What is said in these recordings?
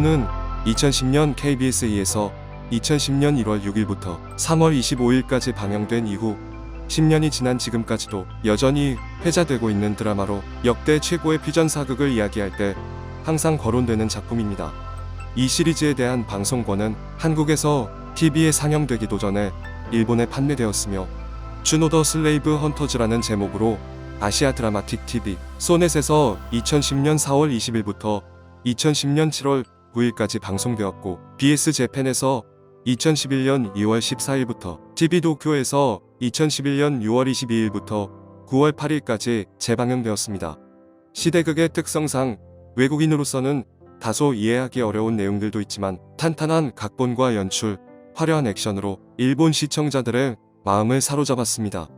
춘우는 2010년 KBS2에서 2010년 1월 6일부터 3월 25일까지 방영된 이후 10년이 지난 지금까지도 여전히 회자되고 있는 드라마로 역대 최고의 퓨전 사극을 이야기할 때 항상 거론되는 작품입니다. 이 시리즈에 대한 방송권은 한국에서 TV에 상영되기도 전에 일본에 판매되었으며 춘우 더 슬레이브 헌터즈라는 제목으로 아시아 드라마틱 TV 소넷에서 2010년 4월 20일부터 2010년 7월 9일까지 방송되었고 BS 재팬에서 2011년 2월 14일부터 TV 도쿄에서 2011년 6월 22일부터 9월 8일까지 재방영되었습니다. 시대극의 특성상 외국인으로서는 다소 이해하기 어려운 내용들도 있지만 탄탄한 각본과 연출, 화려한 액션으로 일본 시청자들의 마음을 사로잡았습니다.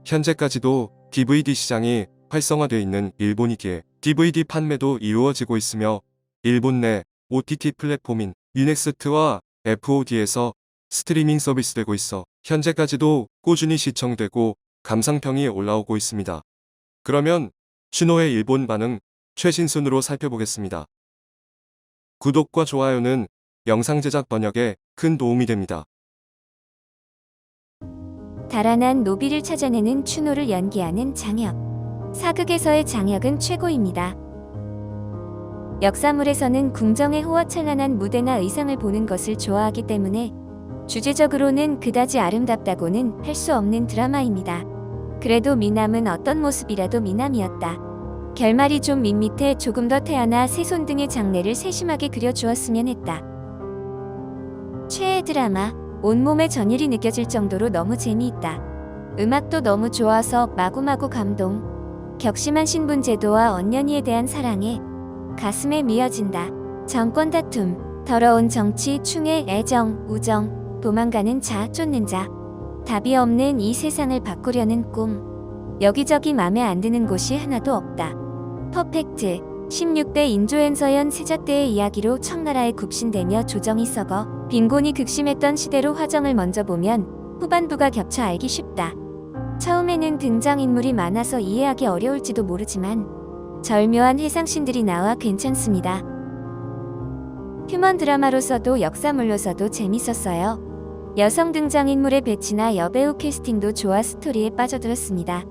현재까지도 DVD 시장이 활성화되어 있는 일본이기에 DVD 판매도 이루어지고 있으며 일본 내 OTT 플랫폼인 유넥스트와 FOD에서 스트리밍 서비스되고 있어 현재까지도 꾸준히 시청되고 감상평이 올라오고 있습니다. 그러면 춘우의 일본 반응 최신 순으로 살펴보겠습니다. 구독과 좋아요는 영상 제작 번역에 큰 도움이 됩니다. 달아난 노비를 찾아내는 춘우를 연기하는 장혁. 사극에서의 장혁은 최고입니다. 역사물에서는 궁정의 호화찬란한 무대나 의상을 보는 것을 좋아하기 때문에 주제적으로는 그다지 아름답다고는 할 수 없는 드라마입니다. 그래도 미남은 어떤 모습이라도 미남이었다. 결말이 좀 밋밋해 조금 더 태아나 새손 등의 장래를 세심하게 그려주었으면 했다. 최애 드라마. 온몸에 전율이 느껴질 정도로 너무 재미있다. 음악도 너무 좋아서 마구마구 감동. 격심한 신분 제도와 언년이에 대한 사랑에 가슴에 미어진다. 정권 다툼, 더러운 정치, 충의 애정, 우정, 도망가는 자, 쫓는 자. 답이 없는 이 세상을 바꾸려는 꿈. 여기저기 맘에 안 드는 곳이 하나도 없다. 퍼펙트. 16대 인조연서연 세자때의 이야기로 청나라에 굽신대며 조정이 썩어 빈곤이 극심했던 시대로 화정을 먼저 보면 후반부가 겹쳐 알기 쉽다. 처음에는 등장인물이 많아서 이해하기 어려울지도 모르지만 절묘한 해상신들이 나와 괜찮습니다. 휴먼 드라마로서도 역사물로서도 재밌었어요. 여성 등장인물의 배치나 여배우 캐스팅도 좋아 스토리에 빠져들었습니다.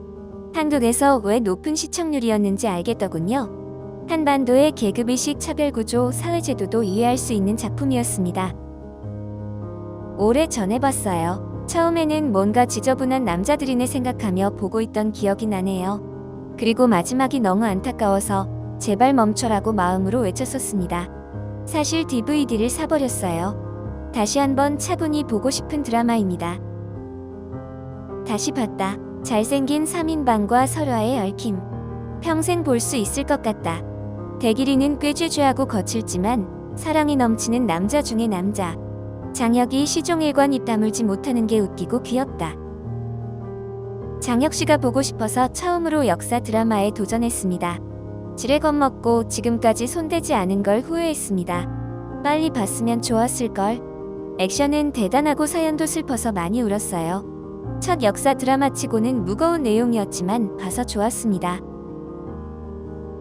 한국에서 왜 높은 시청률이었는지 알겠더군요. 한반도의 계급의식, 차별구조, 사회제도도 이해할 수 있는 작품이었습니다. 오래 전에 봤어요. 처음에는 뭔가 지저분한 남자들이네 생각하며 보고 있던 기억이 나네요. 그리고 마지막이 너무 안타까워서 제발 멈춰라고 마음으로 외쳤었습니다. 사실 DVD를 사버렸어요. 다시 한번 차분히 보고 싶은 드라마입니다. 다시 봤다. 잘생긴 3인방과 설화의 얽힘. 평생 볼 수 있을 것 같다. 대길이는 꽤 죄죄하고 거칠지만 사랑이 넘치는 남자 중의 남자. 장혁이 시종일관 입 다물지 못하는 게 웃기고 귀엽다. 장혁씨가 보고 싶어서 처음으로 역사 드라마에 도전했습니다. 지레 겁먹고 지금까지 손대지 않은 걸 후회했습니다. 빨리 봤으면 좋았을걸. 액션은 대단하고 사연도 슬퍼서 많이 울었어요. 첫 역사 드라마치고는 무거운 내용이었지만 봐서 좋았습니다.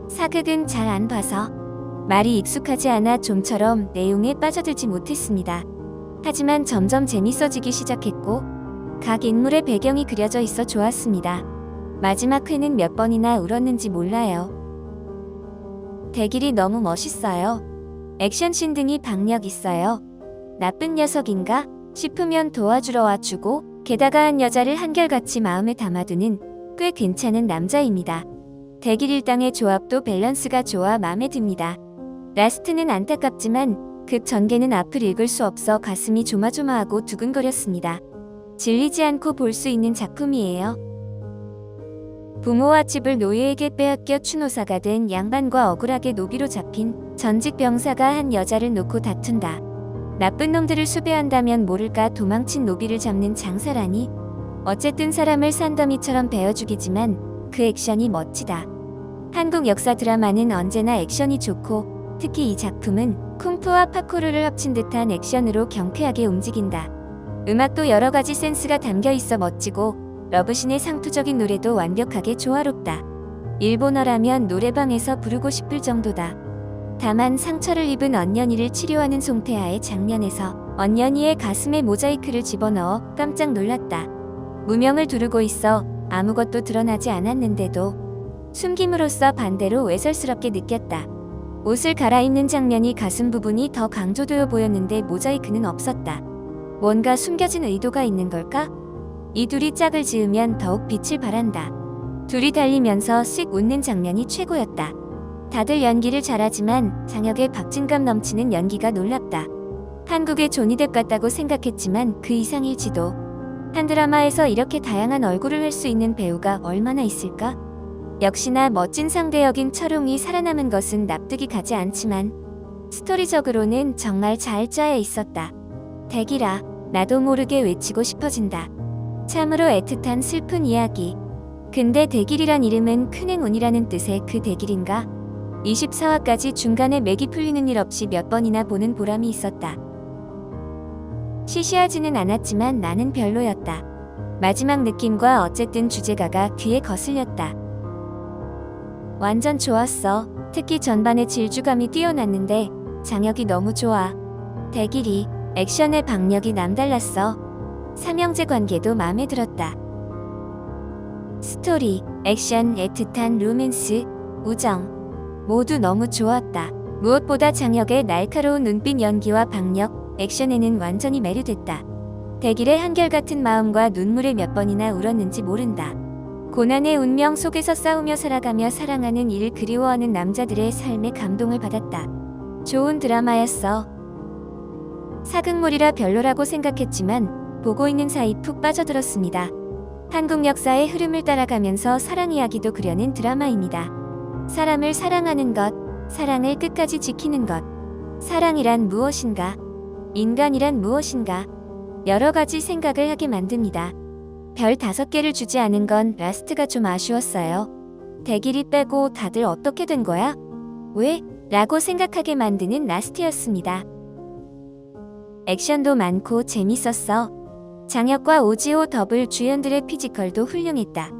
사극은 잘 안 봐서 말이 익숙하지 않아 좀처럼 내용에 빠져들지 못했습니다. 하지만 점점 재밌어지기 시작했고 각 인물의 배경이 그려져 있어 좋았습니다. 마지막 회는 몇 번이나 울었는지 몰라요. 대길이 너무 멋있어요. 액션씬 등이 박력 있어요. 나쁜 녀석인가 싶으면 도와주러 와주고 게다가 한 여자를 한결같이 마음에 담아두는 꽤 괜찮은 남자입니다. 대길 일당의 조합도 밸런스가 좋아 마음에 듭니다. 라스트는 안타깝지만 극 전개는 앞을 읽을 수 없어 가슴이 조마조마하고 두근거렸습니다. 질리지 않고 볼 수 있는 작품이에요. 부모와 집을 노예에게 빼앗겨 추노사가 된 양반과 억울하게 노비로 잡힌 전직 병사가 한 여자를 놓고 다툰다. 나쁜 놈들을 수배한다면 모를까 도망친 노비를 잡는 장사라니. 어쨌든 사람을 산더미처럼 베어 죽이지만 그 액션이 멋지다. 한국 역사 드라마는 언제나 액션이 좋고 특히 이 작품은 쿵푸와 파코르를 합친 듯한 액션으로 경쾌하게 움직인다. 음악도 여러가지 센스가 담겨있어 멋지고 러브신의 상투적인 노래도 완벽하게 조화롭다. 일본어라면 노래방에서 부르고 싶을 정도다. 다만 상처를 입은 언년이를 치료하는 송태아의 장면에서 언년이의 가슴에 모자이크를 집어넣어 깜짝 놀랐다. 무명을 두르고 있어 아무것도 드러나지 않았는데도 숨김으로써 반대로 외설스럽게 느꼈다. 옷을 갈아입는 장면이 가슴 부분이 더 강조되어 보였는데 모자이크는 없었다. 뭔가 숨겨진 의도가 있는 걸까? 이 둘이 짝을 지으면 더욱 빛을 발한다. 둘이 달리면서 씩 웃는 장면이 최고였다. 다들 연기를 잘하지만 장혁의 박진감 넘치는 연기가 놀랍다. 한국의 조니뎁 같다고 생각했지만 그 이상일지도. 한 드라마에서 이렇게 다양한 얼굴을 할 수 있는 배우가 얼마나 있을까? 역시나 멋진 상대역인 철웅이 살아남은 것은 납득이 가지 않지만 스토리적으로는 정말 잘 짜여 있었다. 대기라, 나도 모르게 외치고 싶어진다. 참으로 애틋한 슬픈 이야기. 근데 대길이란 이름은 큰 행운이라는 뜻의 그 대길인가? 24화까지 중간에 맥이 풀리는 일 없이 몇 번이나 보는 보람이 있었다. 시시하지는 않았지만 나는 별로였다. 마지막 느낌과 어쨌든 주제가가 귀에 거슬렸다. 완전 좋았어. 특히 전반의 질주감이 뛰어났는데 장혁이 너무 좋아. 대길이, 액션의 박력이 남달랐어. 삼형제 관계도 마음에 들었다. 스토리, 액션, 애틋한 로맨스, 우정 모두 너무 좋았다. 무엇보다 장혁의 날카로운 눈빛 연기와 박력, 액션에는 완전히 매료됐다. 대길의 한결같은 마음과 눈물에 몇 번이나 울었는지 모른다. 고난의 운명 속에서 싸우며 살아가며 사랑하는 이를 그리워하는 남자들의 삶에 감동을 받았다. 좋은 드라마였어. 사극물이라 별로라고 생각했지만 보고 있는 사이 푹 빠져들었습니다. 한국 역사의 흐름을 따라가면서 사랑 이야기도 그려낸 드라마입니다. 사람을 사랑하는 것, 사랑을 끝까지 지키는 것. 사랑이란 무엇인가? 인간이란 무엇인가? 여러 가지 생각을 하게 만듭니다. 별 5개를 주지 않은 건 라스트가 좀 아쉬웠어요. 대길이 빼고 다들 어떻게 된 거야? 왜? 라고 생각하게 만드는 라스트였습니다. 액션도 많고 재밌었어. 장혁과 오지호 더블 주연들의 피지컬도 훌륭했다.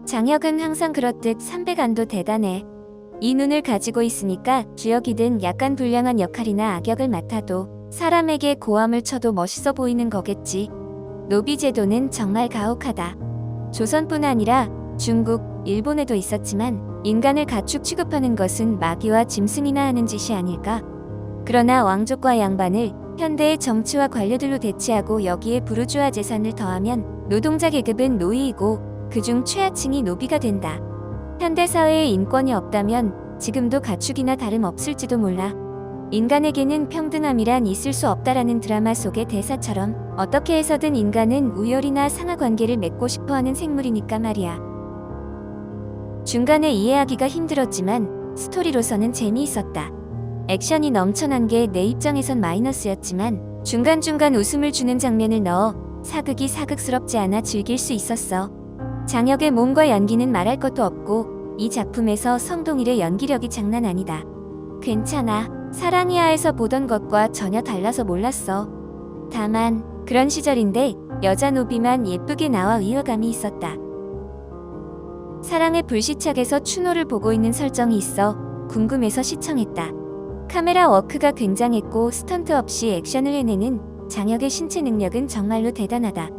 장혁은 항상 그렇듯 삼백안도 대단해. 이 눈을 가지고 있으니까 주역이든 약간 불량한 역할이나 악역을 맡아도 사람에게 고함을 쳐도 멋있어 보이는 거겠지. 노비 제도는 정말 가혹하다. 조선뿐 아니라 중국, 일본에도 있었지만 인간을 가축 취급하는 것은 마귀와 짐승이나 하는 짓이 아닐까? 그러나 왕족과 양반을 현대의 정치와 관료들로 대체하고 여기에 부르주아 재산을 더하면 노동자 계급은 노예이고 그중 최하층이 노비가 된다. 현대사회에 인권이 없다면 지금도 가축이나 다름없을지도 몰라. 인간에게는 평등함이란 있을 수 없다라는 드라마 속의 대사처럼 어떻게 해서든 인간은 우열이나 상하관계를 맺고 싶어하는 생물이니까 말이야. 중간에 이해하기가 힘들었지만 스토리로서는 재미있었다. 액션이 넘쳐난 게 내 입장에선 마이너스였지만 중간중간 웃음을 주는 장면을 넣어 사극이 사극스럽지 않아 즐길 수 있었어. 장혁의 몸과 연기는 말할 것도 없고 이 작품에서 성동일의 연기력이 장난 아니다. 괜찮아. 사랑이야에서 보던 것과 전혀 달라서 몰랐어. 다만 그런 시절인데 여자 노비만 예쁘게 나와 위화감이 있었다. 사랑의 불시착에서 추노를 보고 있는 설정이 있어 궁금해서 시청했다. 카메라 워크가 굉장했고 스턴트 없이 액션을 해내는 장혁의 신체 능력은 정말로 대단하다.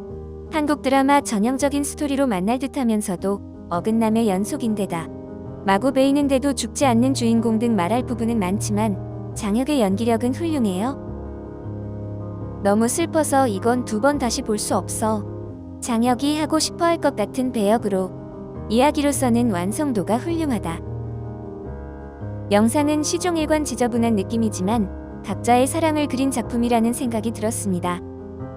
한국 드라마 전형적인 스토리로 만날 듯하면서도 어긋남의 연속인데다 마구 베이는데도 죽지 않는 주인공 등 말할 부분은 많지만 장혁의 연기력은 훌륭해요. 너무 슬퍼서 이건 2번 다시 볼 수 없어. 장혁이 하고 싶어 할 것 같은 배역으로 이야기로서는 완성도가 훌륭하다. 영상은 시종일관 지저분한 느낌이지만 각자의 사랑을 그린 작품이라는 생각이 들었습니다.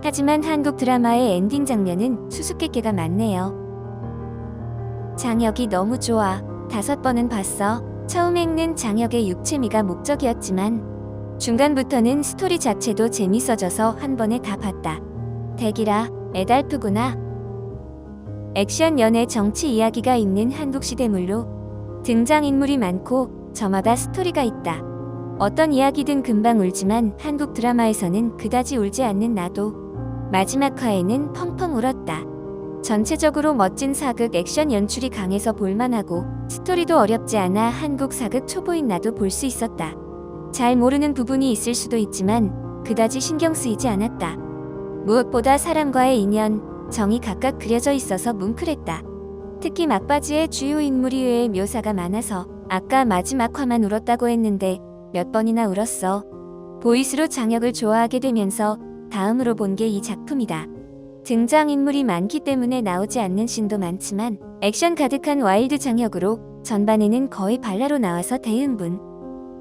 하지만 한국 드라마의 엔딩 장면은 수수께끼가 많네요. 장혁이 너무 좋아. 5번은 봤어. 처음에는 장혁의 육체미가 목적이었지만 중간부터는 스토리 자체도 재밌어져서 한 번에 다 봤다. 대기라, 애달프구나. 액션, 연애, 정치 이야기가 있는 한국 시대물로 등장인물이 많고 저마다 스토리가 있다. 어떤 이야기든 금방 울지만 한국 드라마에서는 그다지 울지 않는 나도 마지막 화에는 펑펑 울었다. 전체적으로 멋진 사극, 액션 연출이 강해서 볼만하고 스토리도 어렵지 않아 한국 사극 초보인 나도 볼 수 있었다. 잘 모르는 부분이 있을 수도 있지만 그다지 신경 쓰이지 않았다. 무엇보다 사람과의 인연, 정이 각각 그려져 있어서 뭉클했다. 특히 막바지에 주요 인물이 외에 묘사가 많아서 아까 마지막 화만 울었다고 했는데 몇 번이나 울었어. 보이스로 장혁을 좋아하게 되면서 다음으로 본 게 이 작품이다. 등장인물이 많기 때문에 나오지 않는 씬도 많지만 액션 가득한 와일드 장혁으로 전반에는 거의 발라로 나와서 대응분.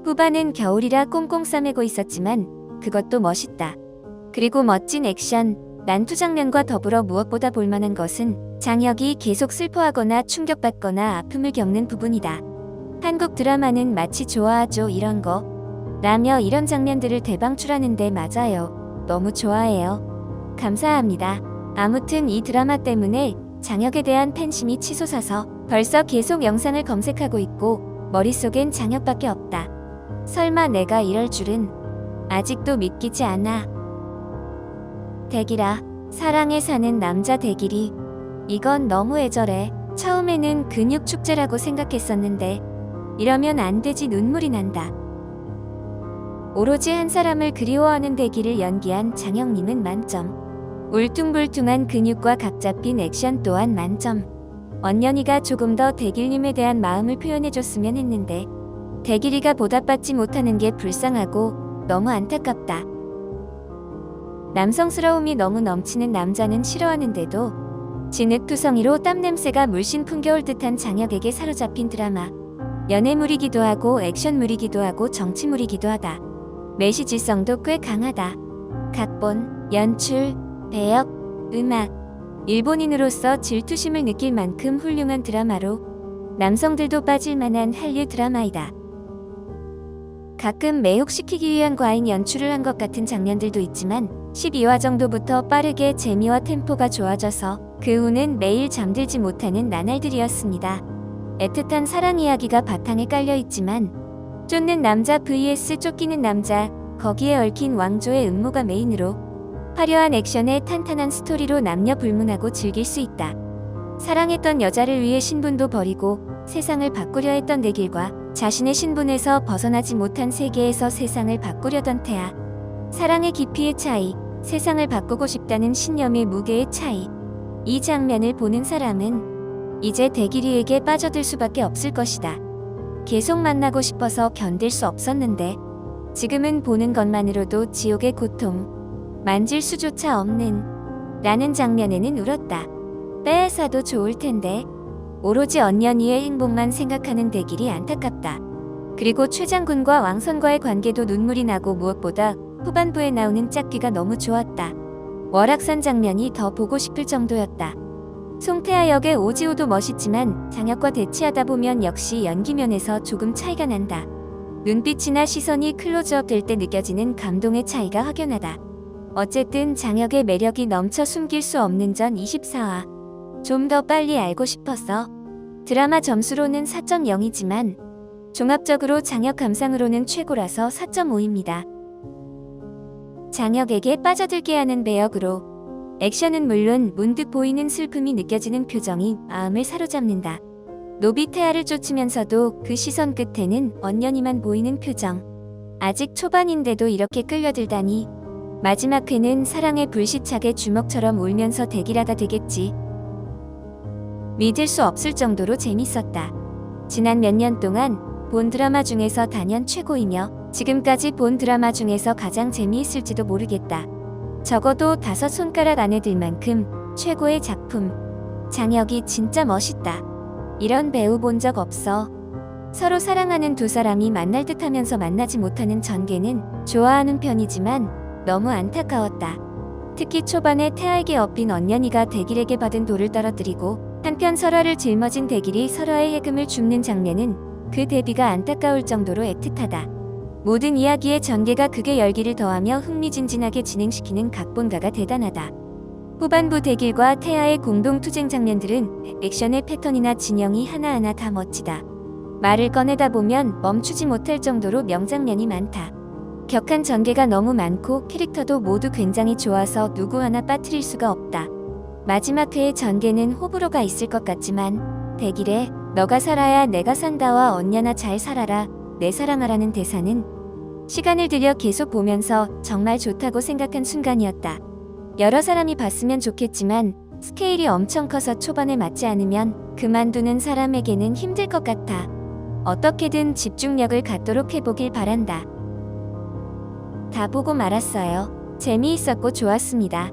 후반은 겨울이라 꽁꽁 싸매고 있었지만 그것도 멋있다. 그리고 멋진 액션, 난투 장면과 더불어 무엇보다 볼만한 것은 장혁이 계속 슬퍼하거나 충격받거나 아픔을 겪는 부분이다. 한국 드라마는 마치 좋아하죠 이런 거 라며 이런 장면들을 대방출하는데 맞아요. 너무 좋아해요. 감사합니다. 아무튼 이 드라마 때문에 장혁에 대한 팬심이 치솟아서 벌써 계속 영상을 검색하고 있고 머릿속엔 장혁밖에 없다. 설마 내가 이럴 줄은 아직도 믿기지 않아. 대기라, 사랑에 사는 남자 대길이. 이건 너무 애절해. 처음에는 근육 축제라고 생각했었는데 이러면 안 되지. 눈물이 난다. 오로지 한 사람을 그리워하는 대기를 연기한 장혁님은 만점. 울퉁불퉁한 근육과 각 잡힌 액션 또한 만점. 언년이가 조금 더 대길님에 대한 마음을 표현해줬으면 했는데 대길이가 보답받지 못하는 게 불쌍하고 너무 안타깝다. 남성스러움이 너무 넘치는 남자는 싫어하는데도 진흙투성이로 땀냄새가 물씬 풍겨올 듯한 장혁에게 사로잡힌 드라마. 연애물이기도 하고 액션물이기도 하고 정치물이기도 하다. 메시지성도 꽤 강하다. 각본, 연출, 배역, 음악. 일본인으로서 질투심을 느낄 만큼 훌륭한 드라마로 남성들도 빠질만한 한류 드라마이다. 가끔 매혹시키기 위한 과잉 연출을 한 것 같은 장면들도 있지만 12화 정도부터 빠르게 재미와 템포가 좋아져서 그 후는 매일 잠들지 못하는 나날들이었습니다. 애틋한 사랑 이야기가 바탕에 깔려있지만 쫓는 남자 vs 쫓기는 남자, 거기에 얽힌 왕조의 음모가 메인으로 화려한 액션에 탄탄한 스토리로 남녀 불문하고 즐길 수 있다. 사랑했던 여자를 위해 신분도 버리고 세상을 바꾸려 했던 대길과 자신의 신분에서 벗어나지 못한 세계에서 세상을 바꾸려던 태아. 사랑의 깊이의 차이, 세상을 바꾸고 싶다는 신념의 무게의 차이. 이 장면을 보는 사람은 이제 대길이에게 빠져들 수밖에 없을 것이다. 계속 만나고 싶어서 견딜 수 없었는데 지금은 보는 것만으로도 지옥의 고통, 만질 수조차 없는 라는 장면에는 울었다. 빼앗아도 좋을 텐데 오로지 언년이의 행복만 생각하는 대길이 안타깝다. 그리고 최장군과 왕선과의 관계도 눈물이 나고 무엇보다 후반부에 나오는 짝귀가 너무 좋았다. 월악산 장면이 더 보고 싶을 정도였다. 송태아 역의 오지호도 멋있지만 장혁과 대치하다 보면 역시 연기면에서 조금 차이가 난다. 눈빛이나 시선이 클로즈업 될 때 느껴지는 감동의 차이가 확연하다. 어쨌든 장혁의 매력이 넘쳐 숨길 수 없는 전 24화. 좀 더 빨리 알고 싶어서 드라마 점수로는 4.0이지만 종합적으로 장혁 감상으로는 최고라서 4.5입니다. 장혁에게 빠져들게 하는 배역으로 액션은 물론 문득 보이는 슬픔이 느껴지는 표정이 마음을 사로잡는다. 노비태아를 쫓으면서도 그 시선 끝에는 언년이만 보이는 표정. 아직 초반인데도 이렇게 끌려들다니. 마지막 회는 사랑의 불시착에 주먹처럼 울면서 대길하다 되겠지. 믿을 수 없을 정도로 재밌었다. 지난 몇 년 동안 본 드라마 중에서 단연 최고이며 지금까지 본 드라마 중에서 가장 재미있을지도 모르겠다. 적어도 5손가락 안에 들 만큼 최고의 작품. 장혁이 진짜 멋있다. 이런 배우 본 적 없어. 서로 사랑하는 두 사람이 만날 듯 하면서 만나지 못하는 전개는 좋아하는 편이지만 너무 안타까웠다. 특히 초반에 태아에게 엎인 언년이가 대길에게 받은 돌을 떨어뜨리고 한편 설화를 짊어진 대길이 설화의 해금을 줍는 장면은 그 대비가 안타까울 정도로 애틋하다. 모든 이야기의 전개가 극의 열기를 더하며 흥미진진하게 진행시키는 각본가가 대단하다. 후반부 대길과 태아의 공동 투쟁 장면들은 액션의 패턴이나 진영이 하나하나 다 멋지다. 말을 꺼내다 보면 멈추지 못할 정도로 명장면이 많다. 격한 전개가 너무 많고 캐릭터도 모두 굉장히 좋아서 누구 하나 빠뜨릴 수가 없다. 마지막 회의 전개는 호불호가 있을 것 같지만 대길의 너가 살아야 내가 산다와 언년아 잘 살아라 내 사랑하라는 대사는 시간을 들여 계속 보면서 정말 좋다고 생각한 순간이었다. 여러 사람이 봤으면 좋겠지만 스케일이 엄청 커서 초반에 맞지 않으면 그만두는 사람에게는 힘들 것 같아. 어떻게든 집중력을 갖도록 해보길 바란다. 다 보고 말았어요. 재미있었고 좋았습니다.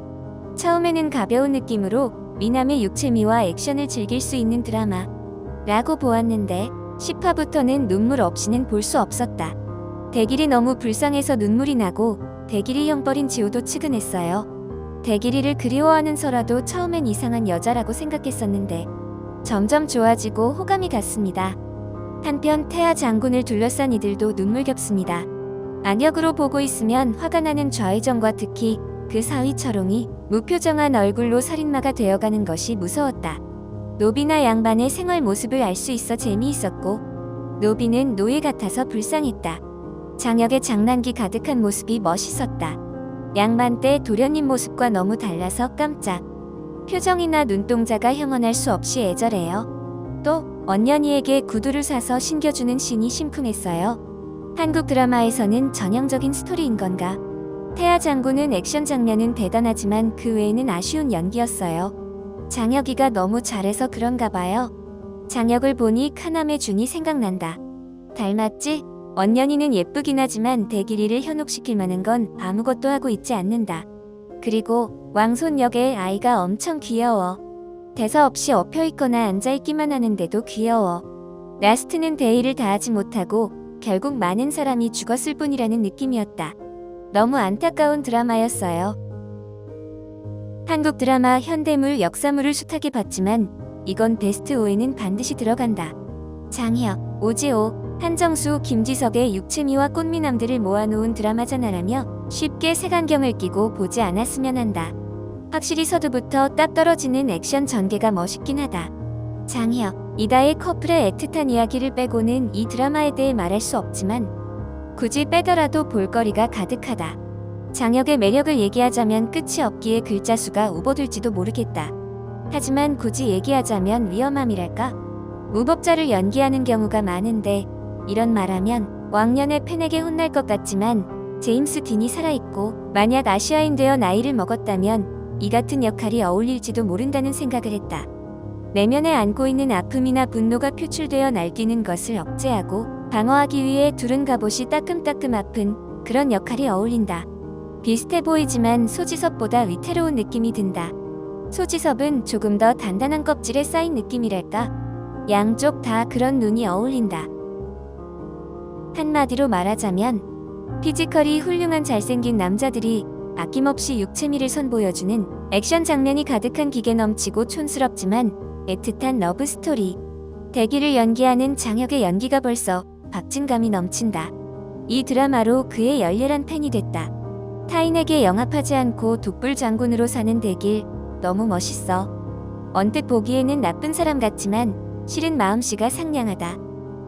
처음에는 가벼운 느낌으로 미남의 육체미와 액션을 즐길 수 있는 드라마 라고 보았는데 10화부터는 눈물 없이는 볼 수 없었다. 대길이 너무 불쌍해서 눈물이 나고 대길이 형벌인 지호도 측은했어요. 대길이를 그리워하는 설아도 처음엔 이상한 여자라고 생각했었는데 점점 좋아지고 호감이 갔습니다. 한편 태아 장군을 둘러싼 이들도 눈물겹습니다. 안역으로 보고 있으면 화가 나는 좌의정과 특히 그 사위 철옹이 무표정한 얼굴로 살인마가 되어가는 것이 무서웠다. 노비나 양반의 생활 모습을 알 수 있어 재미있었고 노비는 노예 같아서 불쌍했다. 장혁의 장난기 가득한 모습이 멋있었다. 양반 때 도련님 모습과 너무 달라서 깜짝. 표정이나 눈동자가 형언할 수 없이 애절해요. 또 언년이에게 구두를 사서 신겨주는 씬이 심쿵했어요. 한국 드라마에서는 전형적인 스토리인 건가? 태아 장군은 액션 장면은 대단하지만 그 외에는 아쉬운 연기였어요. 장혁이가 너무 잘해서 그런가 봐요. 장혁을 보니 카남의 준이 생각난다. 닮았지? 언년이는 예쁘긴 하지만 대길이를 현혹시킬 만한 건 아무것도 하고 있지 않는다. 그리고 왕손 역의 아이가 엄청 귀여워. 대사 없이 엎혀있거나 앉아있기만 하는데도 귀여워. 라스트는 대의를 다하지 못하고 결국 많은 사람이 죽었을 뿐이라는 느낌이었다. 너무 안타까운 드라마였어요. 한국 드라마 현대물 역사물을 숱하게 봤지만 이건 베스트 5에는 반드시 들어간다. 장혁, 오지호, 한정수, 김지석의 육체미와 꽃미남들을 모아놓은 드라마잖아라며 쉽게 색안경을 끼고 보지 않았으면 한다. 확실히 서두부터 딱 떨어지는 액션 전개가 멋있긴 하다. 장혁, 이다의 커플의 애틋한 이야기를 빼고는 이 드라마에 대해 말할 수 없지만 굳이 빼더라도 볼거리가 가득하다. 장혁의 매력을 얘기하자면 끝이 없기에 글자 수가 오버될지도 모르겠다. 하지만 굳이 얘기하자면 위험함이랄까? 무법자를 연기하는 경우가 많은데 이런 말하면 왕년의 팬에게 혼날 것 같지만 제임스 딘이 살아있고 만약 아시아인 되어 나이를 먹었다면 이 같은 역할이 어울릴지도 모른다는 생각을 했다. 내면에 안고 있는 아픔이나 분노가 표출되어 날뛰는 것을 억제하고 방어하기 위해 두른 갑옷이 따끔따끔 아픈 그런 역할이 어울린다. 비슷해 보이지만 소지섭보다 위태로운 느낌이 든다. 소지섭은 조금 더 단단한 껍질에 쌓인 느낌이랄까? 양쪽 다 그런 눈이 어울린다. 한마디로 말하자면 피지컬이 훌륭한 잘생긴 남자들이 아낌없이 육체미를 선보여주는 액션 장면이 가득한 기계 넘치고 촌스럽지만 애틋한 러브스토리. 대기를 연기하는 장혁의 연기가 벌써 박진감이 넘친다. 이 드라마로 그의 열렬한 팬이 됐다. 타인에게 영합하지 않고 독불 장군으로 사는 대길 너무 멋있어. 언뜻 보기에는 나쁜 사람 같지만 실은 마음씨가 상냥하다.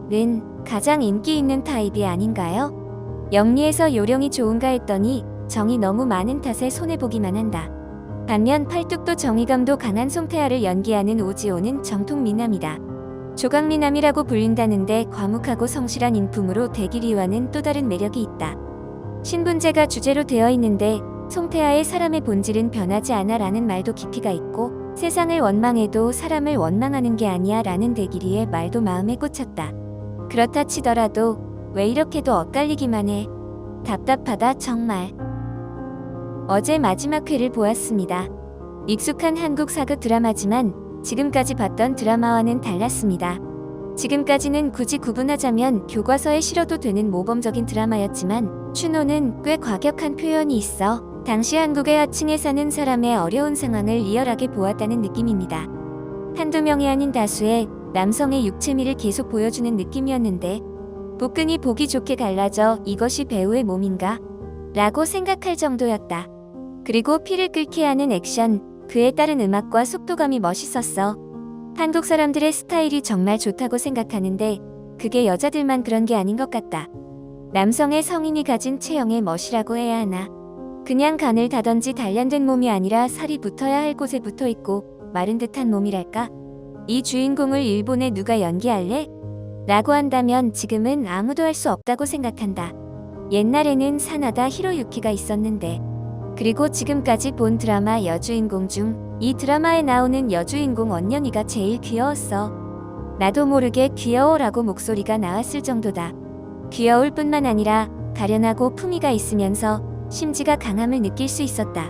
는 가장 인기 있는 타입이 아닌가요? 영리해서 요령이 좋은가 했더니 정이 너무 많은 탓에 손해보기만 한다. 반면 팔뚝도 정의감도 강한 송태아를 연기하는 오지호는 정통 미남이다. 조각미남이라고 불린다는데 과묵하고 성실한 인품으로 대길이와는 또 다른 매력이 있다. 신분제가 주제로 되어 있는데 송태아의 사람의 본질은 변하지 않아 라는 말도 깊이가 있고 세상을 원망해도 사람을 원망하는 게 아니야 라는 대길이의 말도 마음에 꽂혔다. 그렇다 치더라도 왜 이렇게도 엇갈리기만 해. 답답하다 정말. 어제 마지막 회를 보았습니다. 익숙한 한국 사극 드라마지만 지금까지 봤던 드라마와는 달랐습니다. 지금까지는 굳이 구분하자면 교과서에 실어도 되는 모범적인 드라마였지만 추노는 꽤 과격한 표현이 있어 당시 한국의 하층에 사는 사람의 어려운 상황을 리얼하게 보았다는 느낌입니다. 한두 명이 아닌 다수의 남성의 육체미를 계속 보여주는 느낌이었는데 복근이 보기 좋게 갈라져 이것이 배우의 몸인가? 라고 생각할 정도였다. 그리고 피를 끓게 하는 액션, 그에 따른 음악과 속도감이 멋있었어. 한국 사람들의 스타일이 정말 좋다고 생각하는데 그게 여자들만 그런 게 아닌 것 같다. 남성의 성인이 가진 체형의 멋이라고 해야 하나. 그냥 간을 다던지 단련된 몸이 아니라 살이 붙어야 할 곳에 붙어있고 마른 듯한 몸이랄까? 이 주인공을 일본에 누가 연기할래? 라고 한다면 지금은 아무도 할 수 없다고 생각한다. 옛날에는 사나다 히로유키가 있었는데, 그리고 지금까지 본 드라마 여주인공 중 이 드라마에 나오는 여주인공 언년이가 제일 귀여웠어. 나도 모르게 귀여워라고 목소리가 나왔을 정도다. 귀여울 뿐만 아니라 가련하고 품위가 있으면서 심지가 강함을 느낄 수 있었다.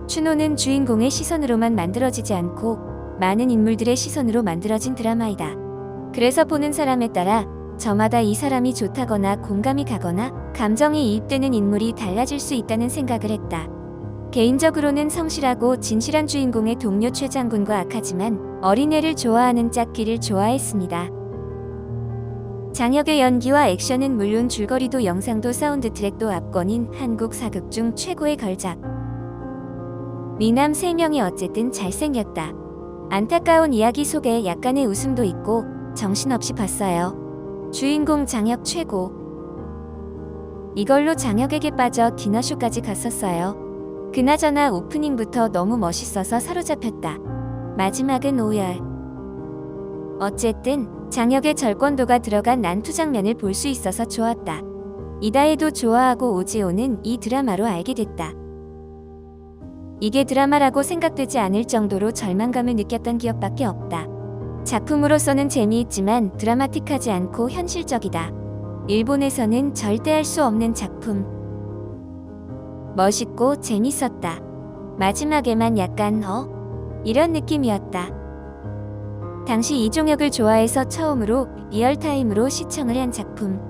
추노는 주인공의 시선으로만 만들어지지 않고 많은 인물들의 시선으로 만들어진 드라마이다. 그래서 보는 사람에 따라 저마다 이 사람이 좋다거나 공감이 가거나 감정이 이입되는 인물이 달라질 수 있다는 생각을 했다. 개인적으로는 성실하고 진실한 주인공의 동료 최장군과 악하지만 어린애를 좋아하는 짝귀를 좋아했습니다. 장혁의 연기와 액션은 물론 줄거리도 영상도 사운드 트랙도 압권인 한국 사극 중 최고의 걸작. 미남 3명이 어쨌든 잘생겼다. 안타까운 이야기 속에 약간의 웃음도 있고 정신없이 봤어요. 주인공 장혁 최고. 이걸로 장혁에게 빠져 디너쇼까지 갔었어요. 그나저나 오프닝부터 너무 멋있어서 사로잡혔다. 마지막은 오열. 어쨌든 장혁의 절권도가 들어간 난투 장면을 볼 수 있어서 좋았다. 이다혜도 좋아하고 오지오는 이 드라마로 알게 됐다. 이게 드라마라고 생각되지 않을 정도로 절망감을 느꼈던 기억밖에 없다. 작품으로서는 재미있지만 드라마틱하지 않고 현실적이다. 일본에서는 절대 할 수 없는 작품. 멋있고 재밌었다. 마지막에만 약간 이런 느낌이었다. 당시 이종혁을 좋아해서 처음으로 리얼타임으로 시청을 한 작품.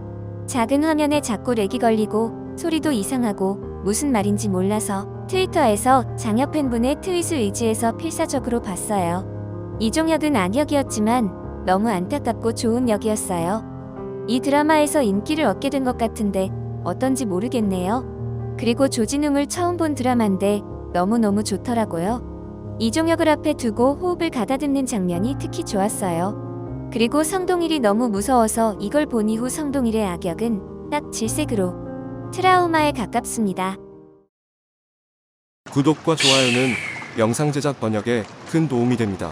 작은 화면에 자꾸 렉이 걸리고 소리도 이상하고 무슨 말인지 몰라서 트위터에서 장혁 팬분의 트윗을 의지해서 필사적으로 봤어요. 이종혁은 악역이었지만 너무 안타깝고 좋은 역이었어요. 이 드라마에서 인기를 얻게 된 것 같은데 어떤지 모르겠네요. 그리고 조진웅을 처음 본 드라마인데 너무너무 좋더라고요. 이종혁을 앞에 두고 호흡을 가다듬는 장면이 특히 좋았어요. 그리고 성동일이 너무 무서워서 이걸 본 이후 성동일의 악역은 딱 질색으로 트라우마에 가깝습니다. 구독과 좋아요는 영상 제작 번역에 큰 도움이 됩니다.